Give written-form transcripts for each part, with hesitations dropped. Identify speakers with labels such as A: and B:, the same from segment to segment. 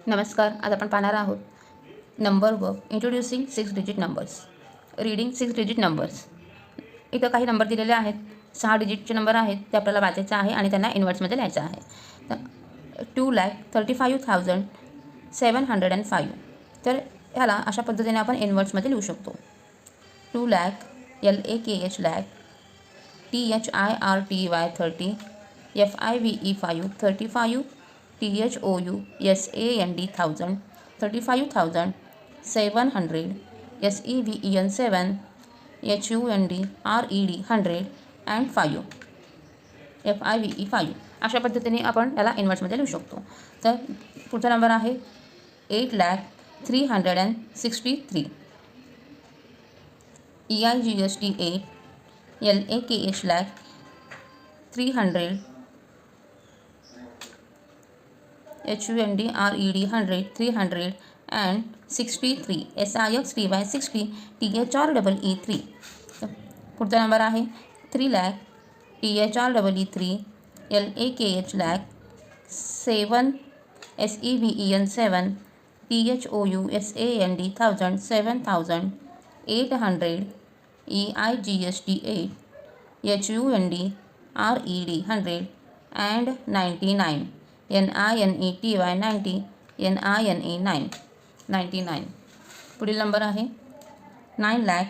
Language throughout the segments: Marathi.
A: नमस्कार. आज आपण पाहणार आहोत number work introducing 6 digit numbers. Reading 6 digit numbers. इथं काही नंबर दिलेले आहेत. 6 डिजिटचे नंबर आहेत ते आपल्याला वाचायचं आहे आणि त्यांना इन्व्हर्समध्ये लिहायचं आहे. 2,35,705. तर ह्याला अशा पद्धतीने आपण इन्व्हर्समध्ये लिहू शकतो. 2 lakh LAKH lakh, THIRTY 30, FIVE 5 35, THOUSAND 1000 35,700, SEVEN 7, HUNDRED 100 and 5 FIVE 5. अशा पद्धतीने आपण याला इन्व्हर्समध्ये लिहू शकतो. तर पुढचा नंबर आहे 8,363, EIGST 8, LAKH lakh 300, HUNDRED 100 300 and 63, SIXTY 60, THREE 3. पुढचा नंबर आहे 3 lakh, THREE 3, LAKH lakh 7, SEVEN 7, THOUSAND 1000 7,800, EIGST 8, HUNDRED 100 and 99, NINETY 90, NINE 99. पुढील नंबर आहे 9 lakh,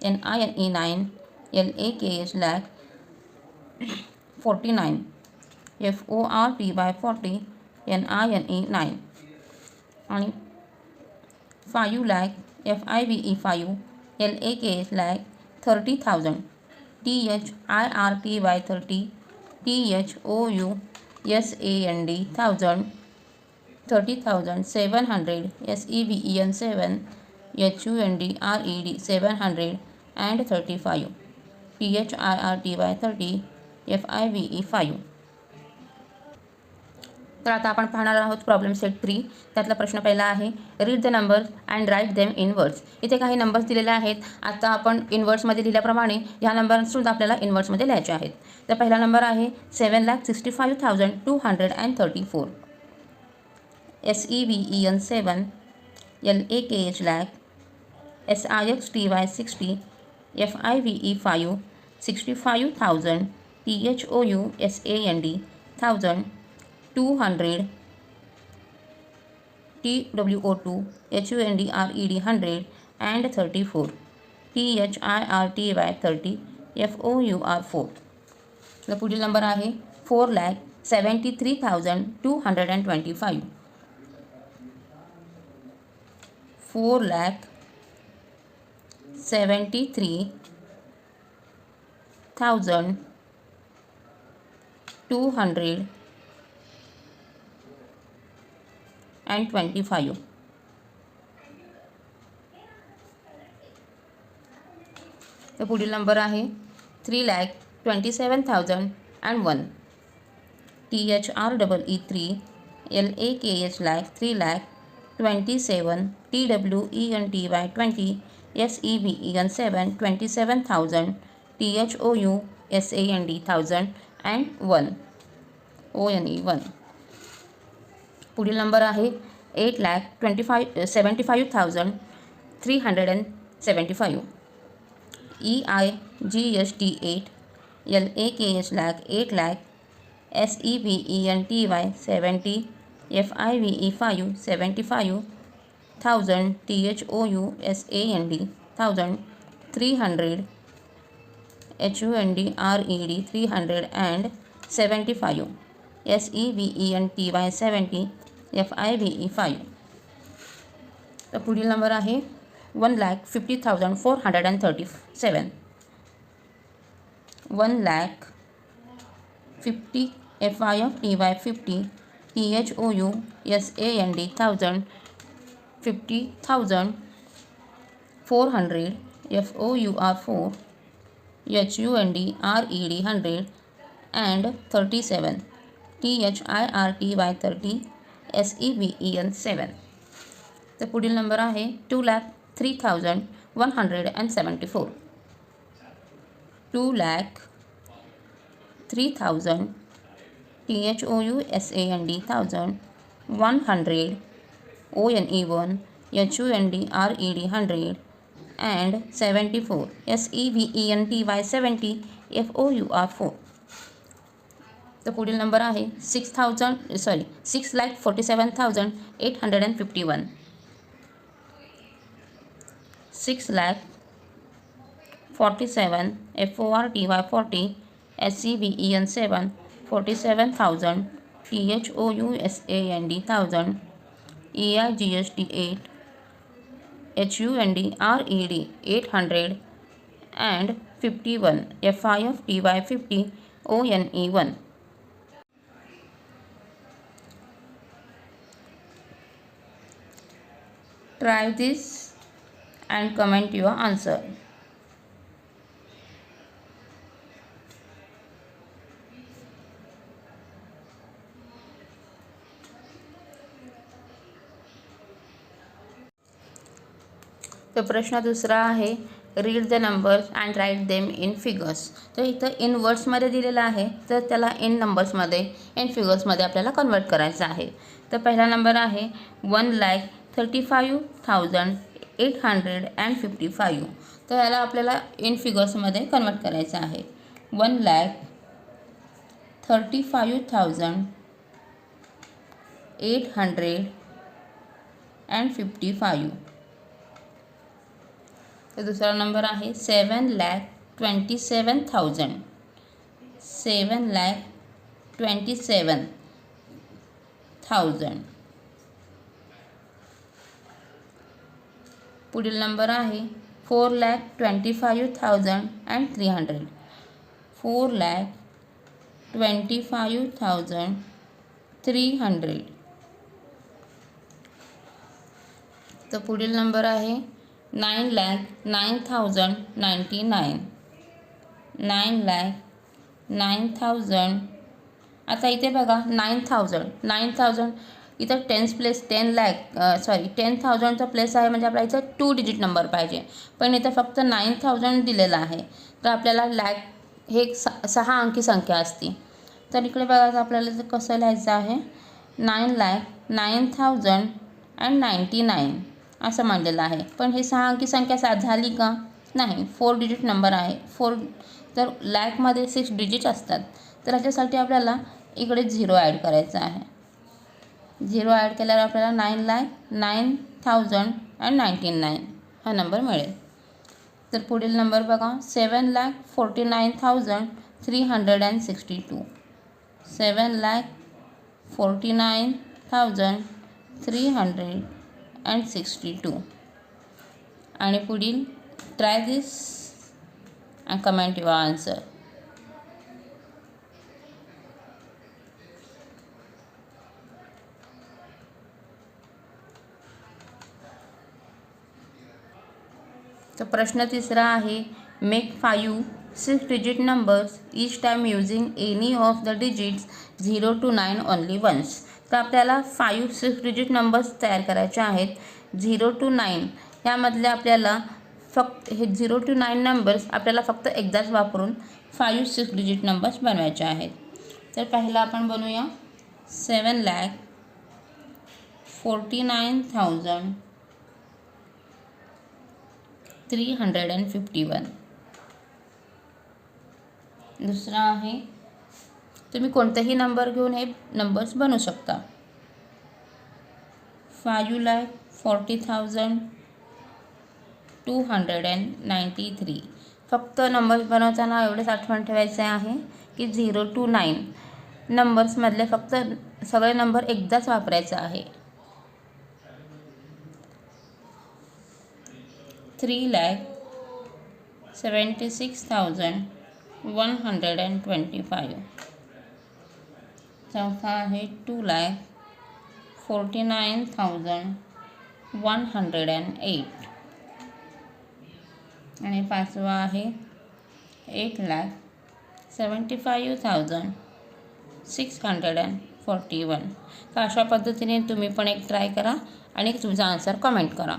A: NINE 9, LAKH lakh 49, FORTY 40, NINE 9 आणि 5 lakh, FIVE 5, LAKH lakh 30,000, THIRTY 30, THOUSAND 1000 30,700, SEVEN 7, HUNDRED 700 and 35, THIRTY 30, FIVE 5. तर आता आपण पाहणार आहोत प्रॉब्लेम सेट 3. त्यातला प्रश्न पहिला आहे read the numbers and write them in words. इथे काही नंबर्स दिलेले आहेत. आता आपण इन्व्हर्समध्ये लिहिल्याप्रमाणे ह्या नंबरसुद्धा आपल्याला इन्व्हर्समध्ये लिहायचे आहेत. तर पहिला नंबर आहे 7,65,234, SEVEN 7, LAKH lakh SIXTY 60, FIVE 5 65,000, THOUSAND 1000 200, TWO 2, HUNDRED 100 and 34, THIRTY 30, FOUR 4. तर पुढील नंबर आहे 4,73,225, 4,73,225 and 25. तर पुढील नंबर आहे 3,27,001, THREE 3, LAKH lakh 3,27,000, TWENTY 20, SEVEN 7, 27,000, THOUSAND 1000 and 1 ONE 1. पुढील नंबर आहे 8,75,375, EIGST 8, LAKH lakh 8,00,000, SEVENTY 70, FIVE 5 75,000, THOUSAND 1000 300, HUNDRED 300 and 75, SEVENTY 70, FIVE 5. तर पुढील नंबर आहे 1,50,437, 1,50,000, FIVE 50, THOUSAND 1000 50,000, 400, FOUR 4, HUNDRED 100 and 37, THIRTY 30, SEVEN 7. तर पुढील नंबर आहे 2,03,174, 2,03,000, THOUSAND 1000 100, ONE1, HUNDRED 100, and 74, SEVENTY 70, FOUR 4. तर पुढील नंबर आहे 6,47,851, 6,47,, FORTY 40, SEVEN 7, 47,000, THOUSAND 1000, EIGST 8, HUNDRED 800, and 51, FIFTY 50, ONE1. Try this and comment your answer. तर प्रश्न दुसरा आहे, read the numbers and write them in figures. तर इथं इन वर्ड्समध्ये दिलेलं आहे, तर त्याला इन नंबर्समध्ये इन फिगर्समध्ये आपल्याला कन्वर्ट करायचं आहे. तर पहिला नंबर आहे 1,35,855. तर याला आपल्याला इन फिगर्समध्ये कन्वर्ट करायचं आहे. 1,35,855. तर दुसरा नंबर आहे 7,27,000. 7,27,000. पुढील नंबर आहे 4,25,300. 4,25,300. तर पुढील नंबर आहे 9,09,099. 9,09,000. आता इथे बघा 9,000 इथं 10,000चा प्लेस आहे, म्हणजे आपला इथं 2 डिजिट नंबर पाहिजे, पण इथं फक्त 9,000 दिलेलं आहे. तर आपल्याला लॅक हे 6 अंकी संख्या असते. तर इकडे बघा आपल्याला इथं कसं लिहायचं आहे, 9,09,099 असं म्हणलेलं आहे. पण हे 6 अंकी संख्या झाली का? नाही, 4 डिजिट नंबर आहे. 4 तर लॅकमध्ये 6 डिजिट असतात. तर ह्याच्यासाठी आपल्याला इकडे 0 ॲड करायचं आहे. 0 ॲड केल्यावर आपल्याला 9,09,099 हा नंबर मिळेल. तर पुढील नंबर बघा 7,49,362. 7,49,362. आणि पुढील try this and comment your answer. तर प्रश्न तिसरा आहे, make 5 6 digit numbers each time using any of the digits 0 to 9 only once. तर आपल्याला 5 6 डिजिट नंबर्स तयार करायचे आहेत 0 to 9. यामधले आपल्याला फक्त हे 0 to 9 नंबर्स आपल्याला फक्त एकदाच वापरून 5 6 डिजिट नंबर्स बनवायचे आहेत. तर पहिला आपण बनवूया 7,49,351. दुसरा आहे, तुम्ही कोणतेही नंबर घेऊन हे नंबर्स बनवू शकता. 5,40,293. फक्त नंबर्स बनवताना एवढेच आठवण ठेवायचे आहे की 0 to 9 नंबर्समधले फक्त सगळे नंबर एकदाच वापरायचे आहे. 3,76,125. चौथा आहे 2,49,108. आणि पाचवा आहे 1,75,641. तर अशा पद्धतीने तुम्ही पण एक ट्राय करा आणि तुमचा आन्सर कमेंट करा.